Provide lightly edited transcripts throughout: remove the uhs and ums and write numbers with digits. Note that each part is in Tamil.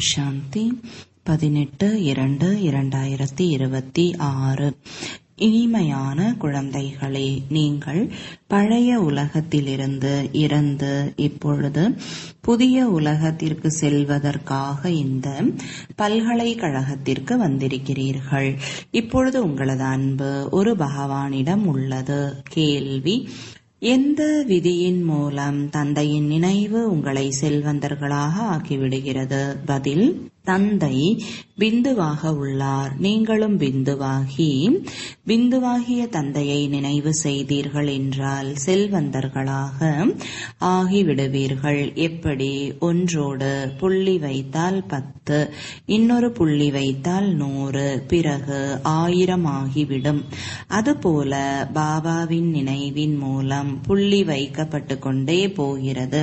சாந்தி. 18/2/2026. இனிமையான குழந்தைகளே, நீங்கள் பழைய உலகத்திலிருந்து இறந்து இப்பொழுது புதிய உலகத்திற்கு செல்வதற்காக இந்த பல்கலைக்கழகத்திற்கு வந்திருக்கிறீர்கள். இப்பொழுது உங்களது அன்பு ஒரு பகவானிடம் உள்ளது. கேள்வி: எந்த விதியின் மூலம் தந்தையின் நினைவு உங்களை செல்வந்தர்களாக ஆக்கிவிடுகிறது? பதில்: தந்தை பிந்துவாக உள்ளார். நீங்களும் பிந்துவாகிய தந்தையை நினைவு செய்தீர்கள் என்றால் செல்வந்தர்களாக ஆகிவிடுவீர்கள். எப்படி? ஒன்றோடு புள்ளி வைத்தால் 10, இன்னொரு புள்ளி வைத்தால் 100, பிறகு 1000 ஆகிவிடும். அதுபோல பாபாவின் நினைவின் மூலம் புள்ளி வைக்கப்பட்டு கொண்டே போகிறது.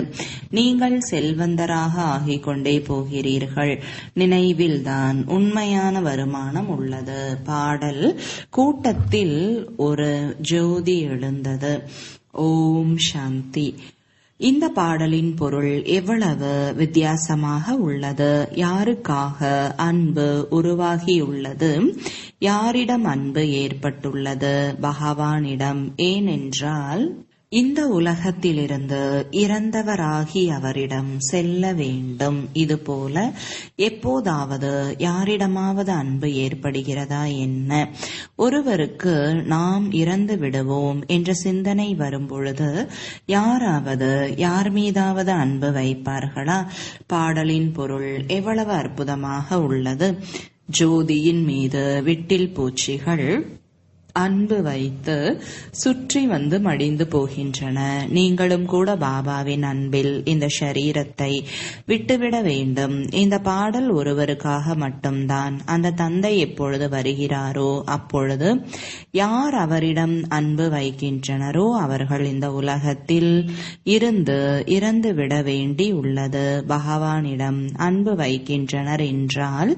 நீங்கள் செல்வந்தராக ஆகிக் கொண்டே போகிறீர்கள். நினைவில்தான் உண்மையான வருமானம் உள்ளது. பாடல்: கூட்டத்தில் ஒரு ஜோதி எழுந்தது. ஓம் சாந்தி. இந்த பாடலின் பொருள் எவ்வளவு வித்தியாசமாக உள்ளது! யாருக்காக அன்பு உருவாகியுள்ளது? யாரிடம் அன்பு ஏற்பட்டுள்ளது? பகவானிடம். ஏனென்றால் இந்த உலகத்திலிருந்து இறந்தவராகி அவரிடம் செல்ல வேண்டும். இதுபோல எப்போதாவது யாரிடமாவது அன்பு ஏற்படுகிறதா என்ன? ஒருவருக்கு நாம் இறந்து விடுவோம் என்ற சிந்தனை வரும்பொழுது யாராவது யார் மீதாவது அன்பு வைப்பார்களா? பாடலின் பொருள் எவ்வளவு அற்புதமாக உள்ளது! ஜோதியின் மீது விட்டில் பூச்சிகள் அன்பு வைத்து சுற்றி வந்து மடிந்து போகின்றன. நீங்களும் கூட பாபாவின் அன்பில் இந்த ஷரீரத்தை விட்டுவிட வேண்டும். இந்த பாடல் ஒருவருக்காக மட்டும்தான். அந்த தந்தை எப்பொழுது வருகிறாரோ அப்பொழுது யார் அவரிடம் அன்பு வைக்கின்றனரோ அவர்கள் இந்த உலகத்தில் இறந்து விட வேண்டி உள்ளது. பகவானிடம் அன்பு வைக்கின்றனர் என்றால்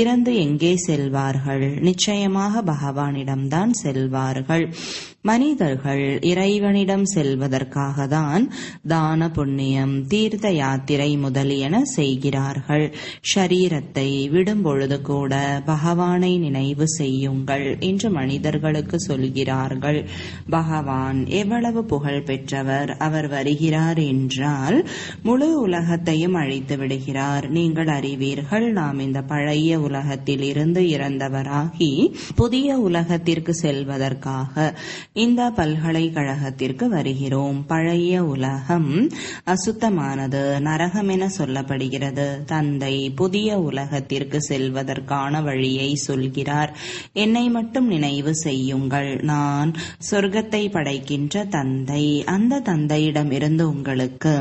இறந்து எங்கே செல்வார்கள்? நிச்சயமாக பகவானிடம்தான் செல்வார்கள். மனிதர்கள் இறைவனிடம் செல்வதற்காக தான் தான புண்ணியம், தீர்த்த யாத்திரை முதலியன செய்கிறார்கள். ஷரீரத்தை விடும் பொழுது கூட பகவானை நினைவு செய்யுங்கள் என்று மனிதர்களுக்கு சொல்கிறார்கள். பகவான் எவ்வளவு புகழ் பெற்றவர்! அவர் வருகிறார் என்றால் முழு உலகத்தையும் அழித்து விடுகிறார். நீங்கள் அறிவீர்கள், நாம் இந்த பழைய உலகத்தில் இருந்து இறந்தவராகி புதிய உலகத்திற்கு செல்வதற்காக இந்த பல்கலைக்கழகத்திற்கு வருகிறோம். பழைய உலகம் அசுத்தமானது, நரகம் என சொல்லப்படுகிறது. தந்தை புதிய உலகத்திற்கு செல்வதற்கான வழியை சொல்கிறார். என்னை மட்டும் நினைவு செய்யுங்கள். நான் சொர்க்கத்தை படைக்கின்ற தந்தை. அந்த தந்தையிடம் இருந்து உங்களுக்கு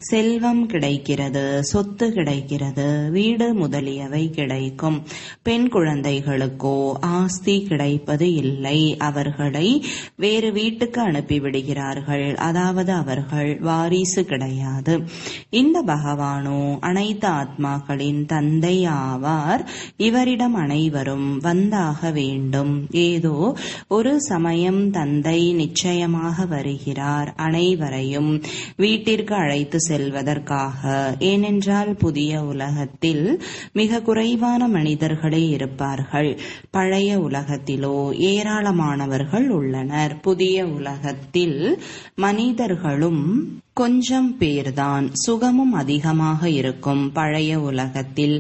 செல்வம் கிடைக்கிறது, சொத்து கிடைக்கிறது, வீடு முதலியவை கிடைக்கும். பெண் குழந்தைகளுக்கோ ஆஸ்தி கிடைப்பது இல்லை. அவர்களை வேறு வீட்டுக்கு அனுப்பிவிடுகிறார்கள். அதாவது அவர்கள் வாரிசு கிடையாது. இந்த பகவானோ அனைத்து ஆத்மாக்களின் தந்தை ஆவார். இவரிடம் அனைவரும் வந்தாக வேண்டும். ஏதோ ஒரு சமயம் தந்தை நிச்சயமாக வருகிறார், அனைவரையும் வீட்டிற்கு அழைத்து செல்வதற்காக. ஏனென்றால் புதிய உலகத்தில் மிக குறைவான மனிதர்களே இருப்பார்கள். பழைய உலகத்திலோ ஏராளமானவர்கள் உள்ளனர். புதிய உலகத்தில் மனிதர்களும் கொஞ்சம் பேர்தான், சுகமும் அதிகமாக இருக்கும். பழைய உலகத்தில்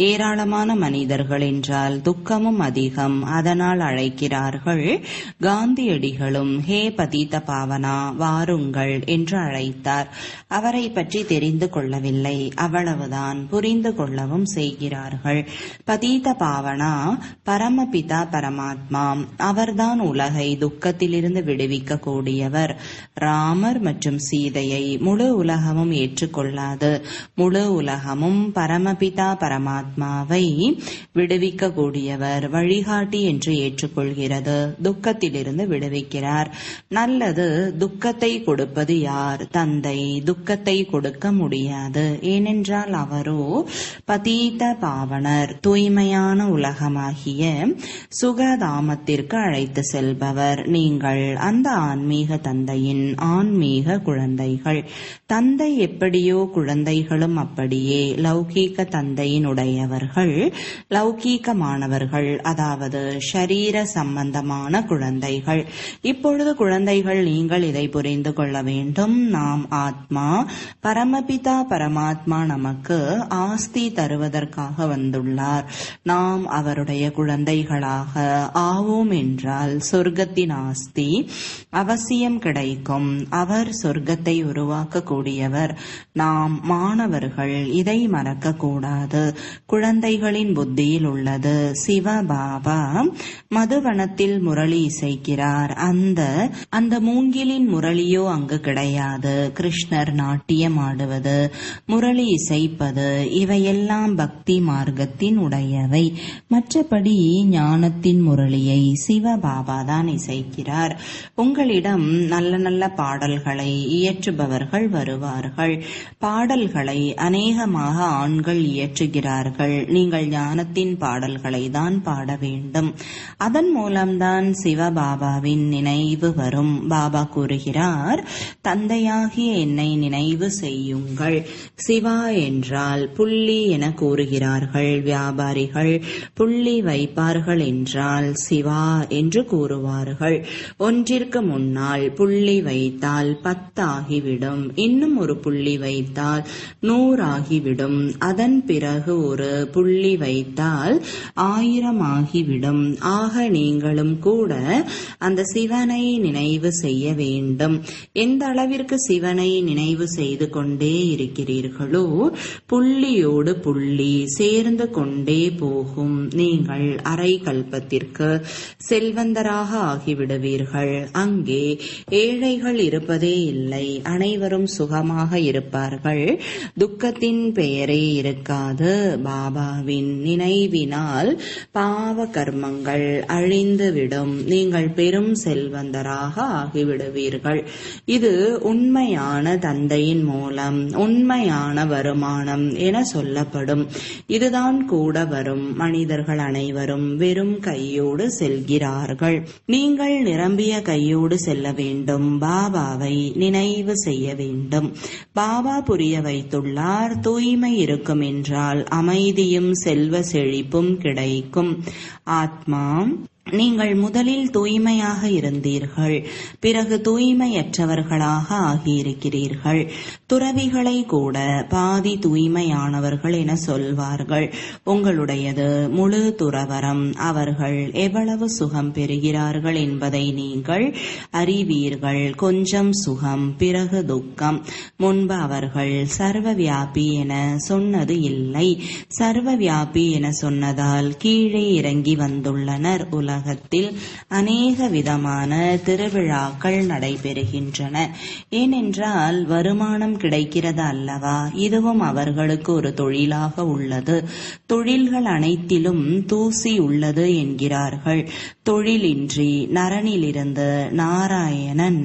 ஏராளமான மனிதர்கள் என்றால் துக்கமும் அதிகம். அதனால் அழைக்கிறார்கள். காந்தியடிகளும் ஹே பதீத பாவனா வாருங்கள் என்று அழைத்தார். அவரை பற்றி தெரிந்து கொள்ளவில்லை, அவ்வளவுதான். புரிந்து கொள்ளவும் செய்கிறார்கள். பதீத பாவனா பரமபிதா பரமாத்மா. அவர்தான் உலகை துக்கத்திலிருந்து விடுவிக்க கூடியவர். ராமர் மற்றும் சீதையை முழு உலகமும் ஏற்றுக்கொள்ளாது. முழு உலகமும் பரமபிதா பரமாத்மாவை விடுவிக்க கூடியவர், வழிகாட்டி என்று ஏற்றுக்கொள்கிறது. துக்கத்திலிருந்து விடுவிக்கிறார். நல்லது. துக்கத்தை கொடுப்பது யார்? தந்தை. துக்கத்தை கொடுக்க முடியாது. ஏனென்றால் அவரோ பதீத பாவனர், தூய்மையான உலகமாகிய சுகதாமத்திற்கு அழைத்து செல்பவர். நீங்கள் அந்த ஆன்மீக தந்தையின் ஆன்மீக குழந்தைகள். குழந்தைகள். தந்தை எப்படியோ குழந்தைகளும் அப்படியே. லௌகீக தந்தையினுடையவர்கள் லௌகீகமானவர்கள், அதாவது ஷரீர சம்பந்தமான குழந்தைகள். இப்பொழுது குழந்தைகள், நீங்கள் இதை புரிந்து கொள்ள வேண்டும். நாம் ஆத்மா, பரமபிதா பரமாத்மா நமக்கு ஆஸ்தி தருவதற்காக வந்துள்ளார். நாம் அவருடைய குழந்தைகளாக ஆவோம் என்றால் சொர்க்கத்தின் ஆஸ்தி அவசியம் கிடைக்கும். அவர் சொர்க்கத்தை உருவாக்கக்கூடியவர். நாம் மாணவர்கள், இதை மறக்க கூடாது. குழந்தைகளின் புத்தியில் உள்ளது. சிவபாபா மதுவனத்தில் முரளி இசைக்கிறார். அந்த மூங்கிலின் முரளியோ அங்கு கிடையாது. கிருஷ்ணர் நாட்டியம் ஆடுவது, முரளி இசைப்பது, இவையெல்லாம் பக்தி மார்க்கத்தின் உடையவை. மற்றபடி ஞானத்தின் முரளியை சிவபாபா தான் இசைக்கிறார். உங்களிடம் நல்ல நல்ல பாடல்களை இயற்றுபவர்கள் வருவார்கள். பாடல்களை அநேகமாக ஆண்கள் இயற்றுகிறார்கள். நீங்கள் ஞானத்தின் பாடல்களை தான் பாட வேண்டும். அதன் மூலம்தான் சிவபாபாவின் நினைவு வரும். பாபா கூறுகிறார், தந்தையாகிய என்னை நினைவு செய்யுங்கள். சிவா என்றால் புள்ளி என கூறுகிறார்கள் வியாபாரிகள். புள்ளி வைப்பார்கள் என்றால் சிவா என்று கூறுவார்கள். ஒன்றிற்கு முன்னால் புள்ளி வைத்தால் 10 ஆகிவிடும். இன்னும் ஒரு புள்ளி வைத்தால் 100 ஆகிவிடும். அதன் பிறகு ஒரு புள்ளி வைத்தால் 1000 ஆகிவிடும். ஆக நீங்களும் கூட அந்த சிவனை நினைவு செய்ய வேண்டும். எந்த அளவிற்கு சிவனை நினைவு செய்து கொண்டே இருக்கிறீர்களோ புள்ளியோடு புள்ளி சேர்ந்து கொண்டே போகும். நீங்கள் அரை கல்பத்திற்கு செல்வந்தராக ஆகிவிடுவீர்கள். அங்கே ஏழைகள் இருப்பதே இல்லை. அனைவரும் சுகமாக இருப்பார்கள். துக்கத்தின் பெயரே இருக்காது. பாபாவின் நினைவினால் பாவ கர்மங்கள் அழிந்துவிடும். நீங்கள் பெரும் செல்வந்தராக ஆகிவிடுவீர்கள். இது உண்மையான தந்தையின் மூலம் உண்மையான வருமானம் என சொல்லப்படும். இதுதான் கூட வரும். மனிதர்கள் அனைவரும் வெறும் கையோடு செல்கிறார்கள். நீங்கள் நிரம்பிய கையோடு செல்ல வேண்டும். பாபாவை நினைவு செய்ய வேண்டும். பாபா புரிய வைத்துள்ளார், தூய்மை இருக்கும் என்றால் அமைதியும் செல்வ செழிப்பும் கிடைக்கும். ஆத்மா, நீங்கள் முதலில் தூய்மையாக இருந்தீர்கள், பிறகு தூய்மையற்றவர்களாக ஆகியிருக்கிறீர்கள். துறவிகளை கூட பாதி தூய்மையானவர்கள் என சொல்வார்கள். உங்களுடையது முழு துறவரம். அவர்கள் எவ்வளவு சுகம் பெறுகிறார்கள் என்பதை நீங்கள் அறிவீர்கள். கொஞ்சம் சுகம், பிறகு துக்கம். முன்பு அவர்கள் சர்வ வியாபி என சொன்னது இல்லை. சர்வ வியாபி என சொன்னதால் கீழே இறங்கி வந்துள்ளனர். உலகத்தில் அநேக விதமான திருவிழாக்கள் நடைபெறுகின்றன. ஏனென்றால் வருமானம் கிடைக்கிறது அல்லவா? இதுவும் அவர்களுக்கு ஒரு தொழிலாக உள்ளது. தொழில்கள் அனைத்திலும் தூசி உள்ளது என்கிறார்கள். தொழிலின்றி நரனிலிருந்து நாராயணன்,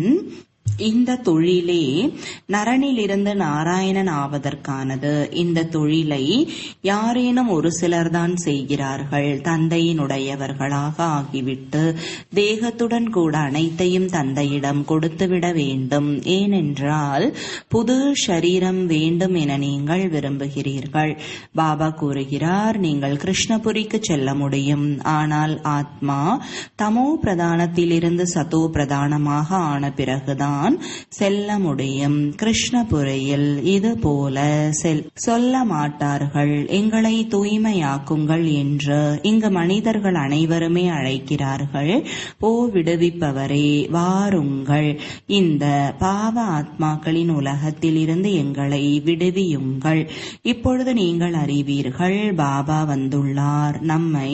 இந்த தொழிலே நரனிலிருந்து நாராயணன் ஆவதற்கானது. இந்த தொழிலை யாரேனும் ஒரு சிலர்தான் செய்கிறார்கள். தந்தையினுடையவர்களாக ஆகிவிட்டு தேகத்துடன் கூட அனைத்தையும் தந்தையிடம் கொடுத்துவிட வேண்டும். ஏனென்றால் புது ஷரீரம் வேண்டும் என நீங்கள் விரும்புகிறீர்கள். பாபா கூறுகிறார், நீங்கள் கிருஷ்ணபுரிக்கு செல்ல முடியும். ஆனால் ஆத்மா தமோ பிரதானத்திலிருந்து சதோ பிரதானமாக ஆன பிறகுதான் செல்ல முடியும். கிருஷ்ணபுரியில் இது போல சொல்ல மாட்டார்கள். எங்களை தூய்மையாக்குங்கள் என்று இங்கு மனிதர்கள் அனைவருமே அழைக்கிறார்கள். ஓ விடுவிப்பவரே, வாருங்கள், இந்த பாவ ஆத்மாக்களின் உலகத்தில் இருந்து எங்களை விடுவியுங்கள். இப்பொழுது நீங்கள் அறிவீர்கள், பாபா வந்துள்ளார். நம்மை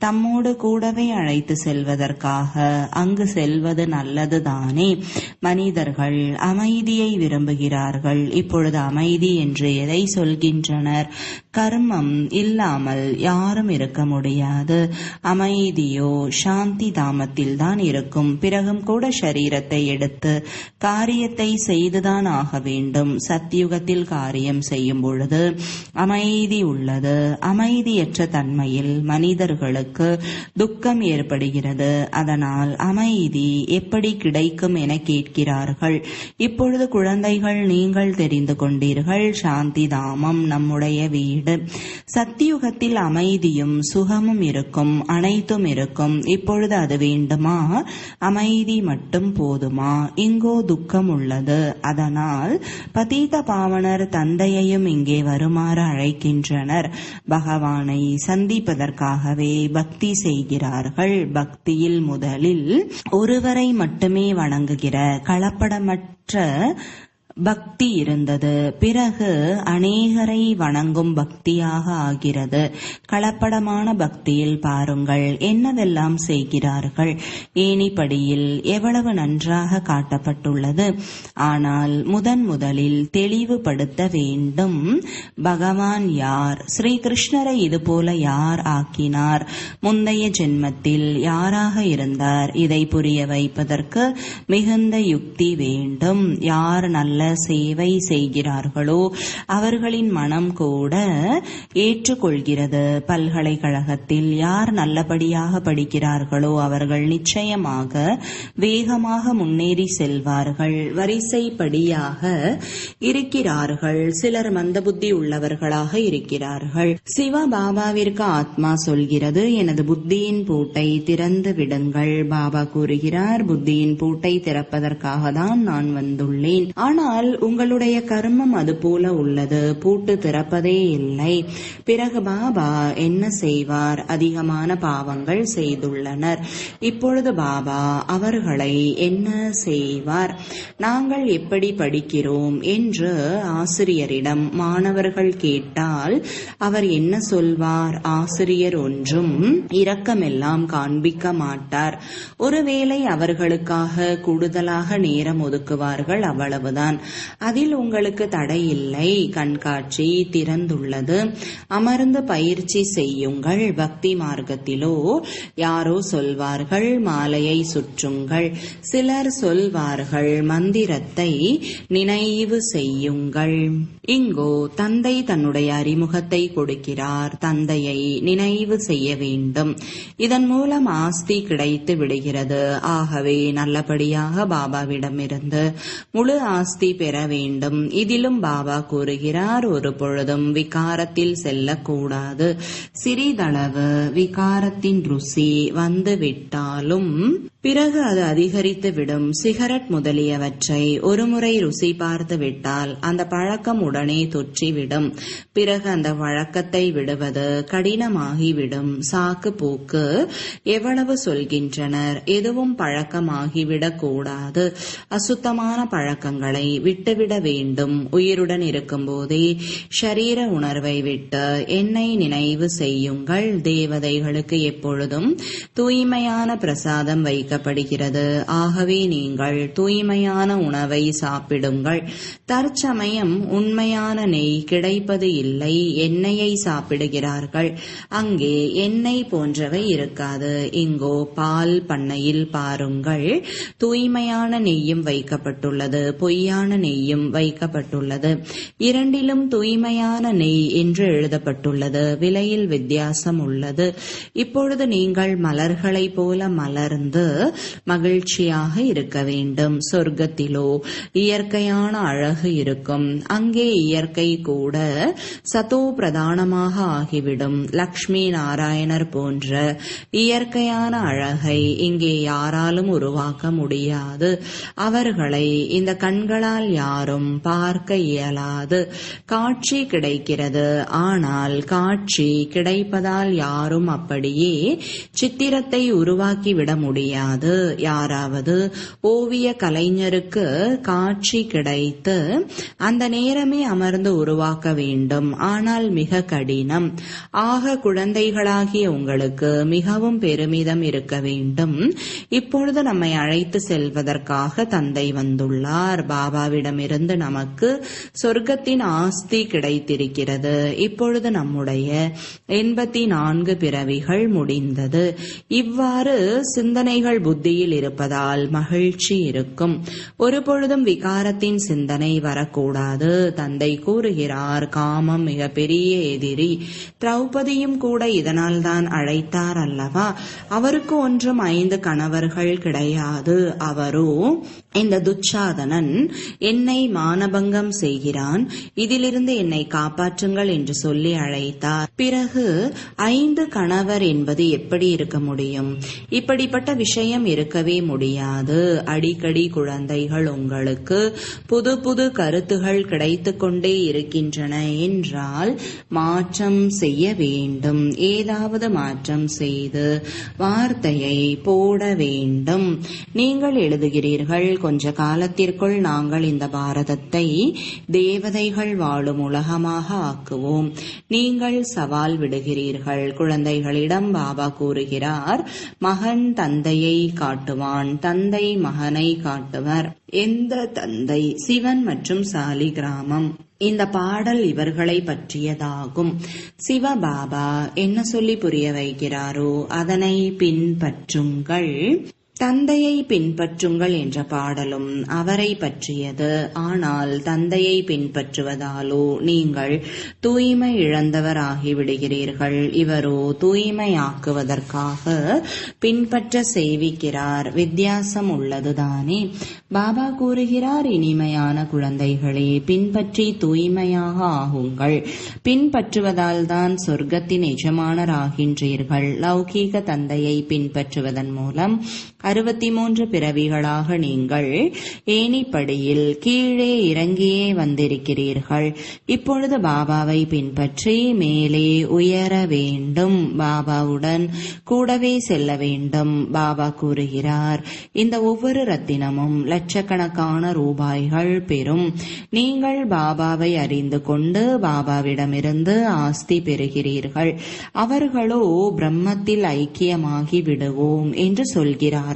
தம்மோடு கூடவே அழைத்து செல்வதற்காக. அங்கு செல்வது நல்லதுதானே? மனிதர்கள் அமைதியை விரும்புகிறார்கள். இப்பொழுது அமைதி என்று எதை சொல்கின்றனர்? கர்மம் இல்லாமல் யாரும் இருக்க முடியாது. அமைதியோ சாந்தி தாமத்தில் தான் இருக்கும். பிறகும் கூட சரீரத்தை எடுத்து காரியத்தை செய்துதான் ஆக வேண்டும். சத்தியுகத்தில் காரியம் செய்யும் பொழுது அமைதி உள்ளது. அமைதியற்ற தன்மையில் மனிதர்களுக்கு துக்கம் ஏற்படுகிறது. அதனால் அமைதி எப்படி கிடைக்கும் என கேட்கிறார்கள். இப்பொழுது குழந்தைகள், நீங்கள் தெரிந்து கொண்டீர்கள், சாந்தி தாமம் நம்முடைய வீடு. சத்தியுகத்தில் அமைதியும் சுகமும் இருக்கும், அனைத்தும் இருக்கும். இப்பொழுது அது வேண்டுமா? அமைதி மட்டும் போதுமா? இங்கோ துக்கம் உள்ளது. அதனால் பதீத பாவனர் தந்தையையும் இங்கே வருமாறு அழைக்கின்றனர். பகவானை சந்திப்பதற்காகவே பக்தி செய்கிறார்கள். பக்தியில் முதலில் ஒருவரை மட்டுமே வணங்குகிற கலப்படமற்ற பக்தி இருந்தது. பிறகு அநேகரை வணங்கும் பக்தியாக ஆகிறது. கலப்படமான பக்தியில் பாருங்கள் என்னவெல்லாம் செய்கிறார்கள். ஏணிப்படியில் எவ்வளவு நன்றாக காட்டப்பட்டுள்ளது. ஆனால் முதலில் தெளிவுபடுத்த வேண்டும். பகவான் யார்? ஸ்ரீ கிருஷ்ணரை இதுபோல யார் ஆக்கினார்? முந்தைய ஜென்மத்தில் யாராக இருந்தார்? இதை புரிய வைப்பதற்கு மிகுந்த யுக்தி வேண்டும். யார் நல்ல சேவை செய்கிறார்களோ அவர்களின் மனம் கூட ஏற்றுக்கொள்கிறது. பல்கலைக்கழகத்தில் யார் நல்லபடியாக படிக்கிறார்களோ அவர்கள் நிச்சயமாக வேகமாக முன்னேறி செல்வார்கள். வரிசைப்படியாக இருக்கிறார்கள். சிலர் மந்தபுத்தி உள்ளவர்களாக இருக்கிறார்கள். சிவபாபாவிற்கு ஆத்மா சொல்கிறது, எனது புத்தியின் பூட்டை திறந்து விடுங்கள். பாபா கூறுகிறார், புத்தியின் பூட்டை திறப்பதற்காக தான் நான் வந்துள்ளேன். ஆனால் உங்களுடைய கர்மம் அது போல உள்ளது, பூட்டு திறப்பதே இல்லை. பிறகு பாபா என்ன செய்வார்? அதிகமான பாவங்கள் செய்துள்ளனர். இப்பொழுது பாபா அவர்களை என்ன செய்வார்? நாங்கள் எப்படி படிக்கிறோம் என்று ஆசிரியரிடம் மாணவர்கள் கேட்டால் அவர் என்ன சொல்வார்? ஆசிரியர் ஒன்றும் இரக்கமெல்லாம் காண்பிக்க மாட்டார். ஒருவேளை அவர்களுக்காக கூடுதலாக நேரம் ஒதுக்குவார்கள், அவ்வளவுதான். அதில் உங்களுக்கு தடை இல்லை. கண்காட்சி திறந்துள்ளது. அமர்ந்து பயிற்சி செய்யுங்கள். பக்தி மார்க்கத்திலோ யாரோ சொல்வார்கள் மாலையை சுற்றுங்கள். சிலர் சொல்வார்கள் மந்திரத்தை நினைவு செய்யுங்கள். இங்கோ தந்தை தன்னுடைய அறிமுகத்தை கொடுக்கிறார். தந்தையை நினைவு செய்ய வேண்டும். இதன் மூலம் ஆஸ்தி கிடைத்து விடுகிறது. ஆகவே நல்லபடியாக பாபாவிடமிருந்து முழு ஆஸ்தி பெற வேண்டும். இதிலும் பாபா கூறுகிறார், ஒரு பொழுதும் விகாரத்தில் செல்லக்கூடாது. சிறிதளவு விகாரத்தின் ருசி வந்துவிட்டாலும் பிறகு அது அதிகரித்து விடும். சிகரெட் முதலியவற்றை ஒருமுறை ருசி பார்த்து விட்டால் அந்த பழக்கம் உடனே தொற்றிவிடும். பிறகு அந்த வழக்கத்தை விடுவது கடினமாகிவிடும். சாக்கு போக்கு எவ்வளவு சொல்கின்றனர். எதுவும் பழக்கமாகிவிடக் கூடாது. அசுத்தமான பழக்கங்களை விட்டுவிட வேண்டும். உயிருடன் இருக்கும் போதே ஷரீர உணர்வை விட்டு என்னை நினைவு செய்யுங்கள். தேவதைகளுக்கு எப்பொழுதும் தூய்மையான பிரசாதம் வைக்கப்படுகிறது. ஆகவே நீங்கள் தூய்மையான உணவை சாப்பிடுங்கள். தற்சமயம் உண்மையான நெய் கிடைப்பது இல்லை. எண்ணெயை சாப்பிடுகிறார்கள். அங்கே எண்ணெய் போன்றவை இருக்காது. இங்கோ பால் பண்ணையில் பாருங்கள், தூய்மையான நெய்யும் வைக்கப்பட்டுள்ளது, பொய்யான நெய்யும் வைக்கப்பட்டுள்ளது. இரண்டிலும் தூய்மையான நெய் என்று எழுதப்பட்டுள்ளது. விலையில் வித்தியாசம் உள்ளது. இப்பொழுது நீங்கள் மலர்களைப் போல மலர்ந்து மகிழ்ச்சியாக இருக்க வேண்டும். சொர்க்கத்திலோ இயற்கையான அழகு இருக்கும். அங்கே இயற்கை கூட சதோ பிரதானமாக ஆகிவிடும். லக்ஷ்மி நாராயணர் போன்ற இயற்கையான அழகை இங்கே யாராலும் உருவாக்க முடியாது. அவர்களை இந்த கண்களால் யாரும் பார்க்க இயலாது. காட்சி கிடைக்கிறது, ஆனால் காட்சி கிடைப்பதால் யாரும் அப்படியே சித்திரத்தை உருவாக்கிவிட முடியாது. முடியாது. யாராவது ஓவிய கலைஞருக்கு காட்சி கிடைத்து அந்த நேரமே அமர்ந்து உருவாக்க வேண்டும். ஆனால் மிக கடினம். ஆக குழந்தைகளாகிய உங்களுக்கு மிகவும் பெருமிதம் இருக்க வேண்டும். இப்பொழுது நம்மை அழைத்து செல்வதற்காக தந்தை வந்துள்ளார். பாபாவிடமிருந்து நமக்கு சொர்க்கத்தின் ஆஸ்தி கிடைத்திருக்கிறது. இப்பொழுது நம்முடைய 84 பிறவிகள் முடிந்தது. இவ்வாறு சிந்தனைகள் புத்தியில் இருப்பதால் மகிழ்ச்சி இருக்கும். ஒருபொழுதும் விகாரத்தின் சிந்தனை வரக்கூடாது. தந்தை கூறுகிறார், காமம் மிக பெரிய எதிரி. திரௌபதியும் கூட இதனால் தான் அழைத்தார் அல்லவா? அவருக்கு ஒன்றும் 5 கணவர்கள் கிடையாது. அவரோ இந்த துச்சாதனன் என்னை மானபங்கம் செய்கிறான், இதிலிருந்து என்னை காப்பாற்றுங்கள் என்று சொல்லி அழைத்தார். பிறகு 5 கணவர் என்பது எப்படி இருக்க முடியும்? இப்படிப்பட்ட விஷயம் இருக்கவே முடியாது. அடிக்கடி குழந்தைகள் உங்களுக்கு புது புது கருத்துகள் கிடைத்து கொண்டே இருக்கின்றன என்றால் மாற்றம் செய்ய வேண்டும். ஏதாவது மாற்றம் செய்து வார்த்தையை போட வேண்டும். நீங்கள் எழுதுகிறீர்கள், கொஞ்ச காலத்திற்குள் நாங்கள் இந்த பாரதத்தை தேவதைகள் வாழும் உலகமாக ஆக்குவோம். நீங்கள் சவால் விடுகிறீர்கள். குழந்தைகளிடம் பாபா கூறுகிறார், மகன் தந்தையை காட்டுவான், தந்தை மகனை காட்டுவர். எந்த தந்தை? சிவன் மற்றும் சாலி கிராமம். இந்த பாடல் இவர்களை பற்றியதாகும். சிவபாபா என்ன சொல்லி புரிய வைக்கிறாரோ அதனை பின்பற்றுங்கள். தந்தையை பின்பற்றுங்கள் என்ற பாடலும் அவரை பற்றியது. ஆனால் தந்தையை பின்பற்றுவதாலோ நீங்கள் தூய்மை இழந்தவர் ஆகிவிடுகிறீர்கள். இவரோ தூய்மையாக்குவதற்காக பின்பற்ற செய்விக்கிறார். வித்தியாசம் உள்ளதுதானே? பாபா கூறுகிறார், இனிமையான குழந்தைகளே, பின்பற்றி தூய்மையாக ஆகுங்கள். பின்பற்றுவதால் தான் சொர்க்கத்தின் எஜமானர் ஆகின்றீர்கள். லௌகீக தந்தையை பின்பற்றுவதன் மூலம் 63 பிறவிகளாக நீங்கள் ஏணிப்படியில் கீழே இறங்கியே வந்திருக்கிறீர்கள். இப்பொழுது பாபாவை பின்பற்றி மேலே உயர வேண்டும். பாபாவுடன் கூடவே செல்ல வேண்டும். பாபா கூறுகிறார், இந்த ஒவ்வொரு ரத்தினமும் லட்சக்கணக்கான ரூபாய்கள் பெறும். நீங்கள் பாபாவை அறிந்து கொண்டு பாபாவிடமிருந்து ஆஸ்தி பெறுகிறீர்கள். அவர்களோ பிரம்மத்தில் ஐக்கியமாகி விடுவோம் என்று சொல்கிறார்கள்.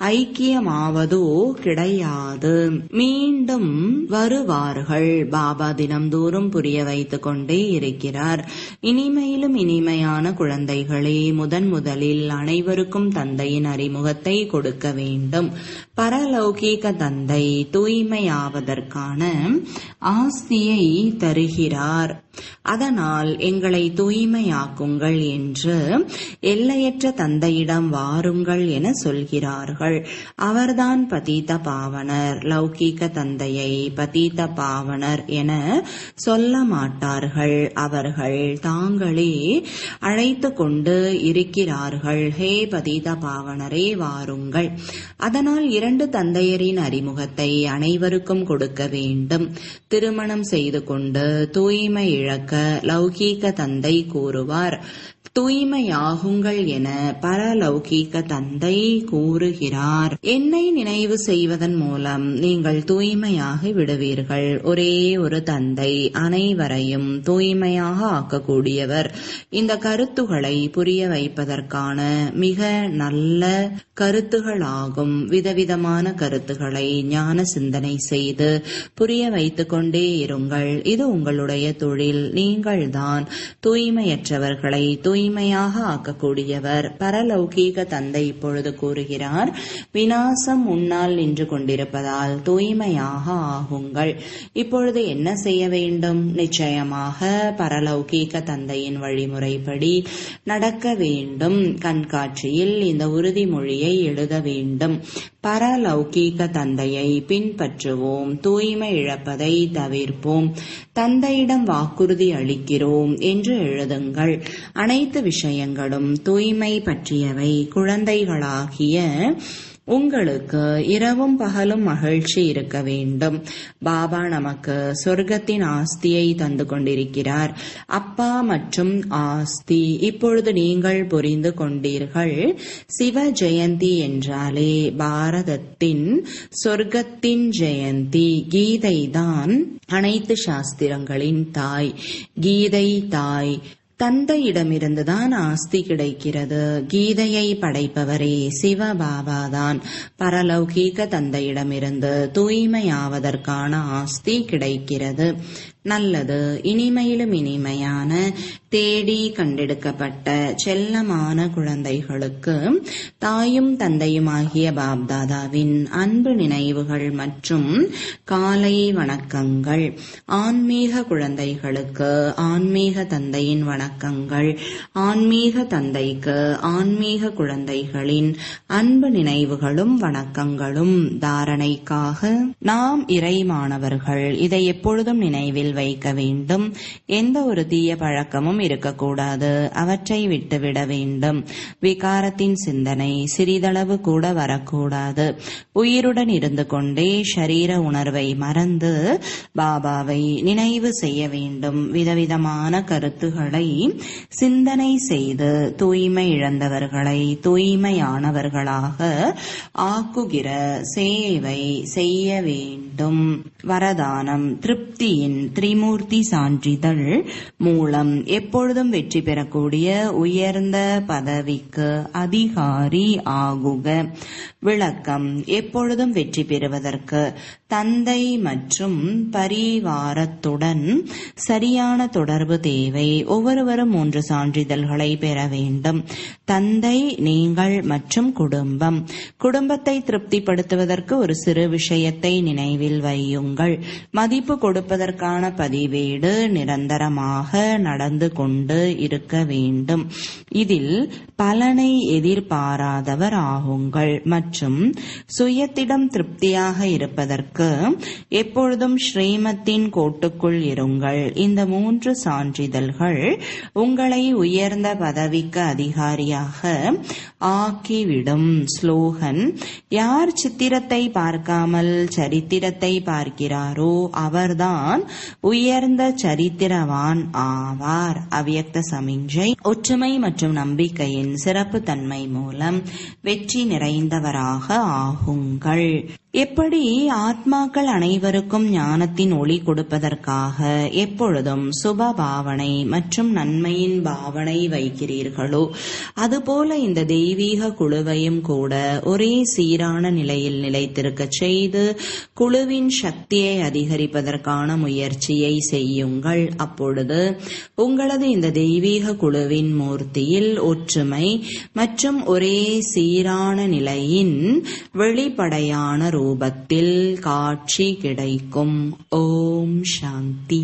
ஐக்கியமாவதோ கிடையாது. மீண்டும் வருவார்கள். பாபா தினம்தோறும் புரிய வைத்துக் கொண்டே இருக்கிறார். இனிமையிலும் இனிமையான குழந்தைகளே, முதலில் அனைவருக்கும் தந்தையின் அறிமுகத்தை கொடுக்க வேண்டும். பரலௌகீக தந்தை தூய்மையாவதற்கான ஆஸ்தியை தருகிறார். அதனால் எங்களை தூய்மையாக்குங்கள் என்று எல்லையற்ற தந்தையிடம் வாருங்கள் என சொல்கிறார்கள். அவர்தான் பதீத பாவனர். லௌகீக தந்தையை பதீத பாவனர் என சொல்ல மாட்டார்கள். அவர்கள் தாங்களே அழைத்து கொண்டு இருக்கிறார்கள். ஹே பதீத பாவனரே, வாருங்கள். அதனால் 2 தந்தையரின் அறிமுகத்தை அனைவருக்கும் கொடுக்க வேண்டும். திருமணம் செய்து கொண்டு தூய்மை இழக்க லௌகீக தந்தை கூறுவார். தூய்மையாகுங்கள் என பரலௌகீக தந்தை கூறுகிறார். என்னை நினைவு செய்வதன் மூலம் நீங்கள் தூய்மையாகி விடுவீர்கள். ஒரே ஒரு தந்தை அனைவரையும் தூய்மையாக ஆக்கக்கூடியவர். இந்த கருத்துகளை புரிய வைப்பதற்கான மிக நல்ல கருத்துகளாகும். விதவிதமான கருத்துக்களை ஞான சிந்தனை செய்து புரிய வைத்துக் கொண்டே இருங்கள். இது உங்களுடைய தொழில். நீங்கள்தான் தூய்மையற்றவர்களை தூய்மையாக ஆக்கக்கூடியவர். பரலௌகீக தந்தை இப்பொழுது கூறுகிறார், விநாசம் முன்னால் நின்று கொண்டிருப்பதால் தூய்மையாக ஆகுங்கள். இப்பொழுது என்ன செய்ய வேண்டும்? நிச்சயமாக பரலௌகீக தந்தையின் வழிமுறைப்படி நடக்க வேண்டும். கண்காட்சியில் இந்த உறுதிமொழியை எழுத வேண்டும். பரலௌகீக தந்தையை பின்பற்றுவோம். தூய்மை இழப்பதை தவிர்ப்போம். தந்தையிடம் வாக்குறுதி அளிக்கிறோம் என்று எழுதுங்கள். அனைத்து விஷயங்களும் தூய்மை பற்றியவை. குழந்தைகளாகிய உங்களுக்கு இரவும் பகலும் மகிழ்ச்சி இருக்க வேண்டும். பாபா நமக்கு சொர்க்கத்தின் ஆஸ்தியை தந்து கொண்டிருக்கிறார். அப்பா மற்றும் ஆஸ்தி இப்பொழுது நீங்கள் புரிந்து கொண்டீர்கள். சிவ ஜெயந்தி என்றாலே பாரதத்தின் சொர்க்கத்தின் ஜெயந்தி. கீதை தான் அனைத்து சாஸ்திரங்களின் தாய். கீதை தாய். தந்தையிடமிருந்துதான் ஆஸ்தி கிடைக்கிறது. கீதையை படைப்பவரே சிவபாபாதான். பரலௌகீக தந்தையிடமிருந்து தூய்மையாவதற்கான ஆஸ்தி கிடைக்கிறது. நல்லது. இனிமையிலும் இனிமையான தேடி கண்டெடுக்கப்பட்ட செல்லமான குழந்தைகளுக்கு தாயும் தந்தையுமாகிய பாப்தாதாவின் அன்பு நினைவுகள் மற்றும் காலை வணக்கங்கள். ஆன்மீக குழந்தைகளுக்கு ஆன்மீக தந்தையின் வணக்கங்கள். ஆன்மீக தந்தைக்கு ஆன்மீக குழந்தைகளின் அன்பு நினைவுகளும் வணக்கங்களும். தாரணைக்காக நாம் இறைமானவர்கள். இதை எப்பொழுதும் நினைவில் வைக்க வேண்டும். எந்த ஒரு தீய பழக்கமும் இருக்கக்கூடாது. அவற்றை விட்டுவிட வேண்டும். விகாரத்தின் சிந்தனை சிறிதளவு கூட வரக்கூடாது. உயிருடன் இருந்து கொண்டே ஷரீர உணர்வை மறந்து பாபாவை நினைவு செய்ய வேண்டும். விதவிதமான கருத்துக்களை சிந்தனை செய்து தூய்மை இழந்தவர்களை தூய்மையானவர்களாக ஆக்குகிற சேவை செய்ய வேண்டும். வரதானம். திருப்தியின் திரிமூர்த்தி சான்றிதழ் மூலம் எப்பொழுதும் வெற்றி பெறக்கூடிய உயர்ந்த பதவிக்கு அதிகாரி ஆகுக. விளக்கம். எப்பொழுதும் வெற்றி பெறுவதற்கு தந்தை மற்றும் பரிவாரத்துடன் சரியான தொடர்பு தேவை. ஒவ்வொருவரும் 3 சான்றிதழ்களை பெற வேண்டும். தந்தை, நீங்கள் மற்றும் குடும்பம். குடும்பத்தை திருப்திப்படுத்துவதற்கு ஒரு சிறு விஷயத்தை நினைவில் வையுங்கள். மதிப்பு கொடுப்பதற்கான பதிவேடு நிரந்தரமாக நடந்து கொண்டு இருக்க வேண்டும். இதில் பலனை எதிர்பாராதவர் ஆகுங்கள் மற்றும் சுயத்திடம் திருப்தியாக இருப்பதற்கு எப்பொழுதும் ஸ்ரீமத்தின் கோட்டுக்குள் இருங்கள். இந்த 3 சான்றிதழ்கள் உங்களை உயர்ந்த பதவிக்கு அதிகாரியாக ஆக்கிவிடும். ஸ்லோகன். யார் சித்திரத்தை பார்க்காமல் சரித்திரத்தை பார்க்கிறாரோ அவர்தான் உயர்ந்த சரித்திரவான் ஆவார். அவ்யக்த சமிஞ்சை. ஒற்றுமை மற்றும் நம்பிக்கையின் சிறப்பு தன்மை மூலம் வெற்றி நிறைந்தவராக ஆகுங்கள். எப்படி ஆத்மாக்கள் அனைவருக்கும் ஞானத்தின் ஒளி கொடுப்பதற்காக எப்பொழுதும் சுப பாவனை மற்றும் நன்மையின் பாவனை வைக்கிறீர்களோ அதுபோல இந்த தெய்வீக குழுவையும் கூட ஒரே சீரான நிலையில் நிலைத்திருக்க செய்து குழுவின் சக்தியை அதிகரிப்பதற்கான முயற்சியை செய்யுங்கள். அப்பொழுது உங்களது இந்த தெய்வீக குழுவின் மூர்த்தியில் ஒற்றுமை மற்றும் ஒரே சீரான நிலையின் வெளிப்படையான ரூபத்தில் காட்சி கிடைக்கும். ஓம் சாந்தி.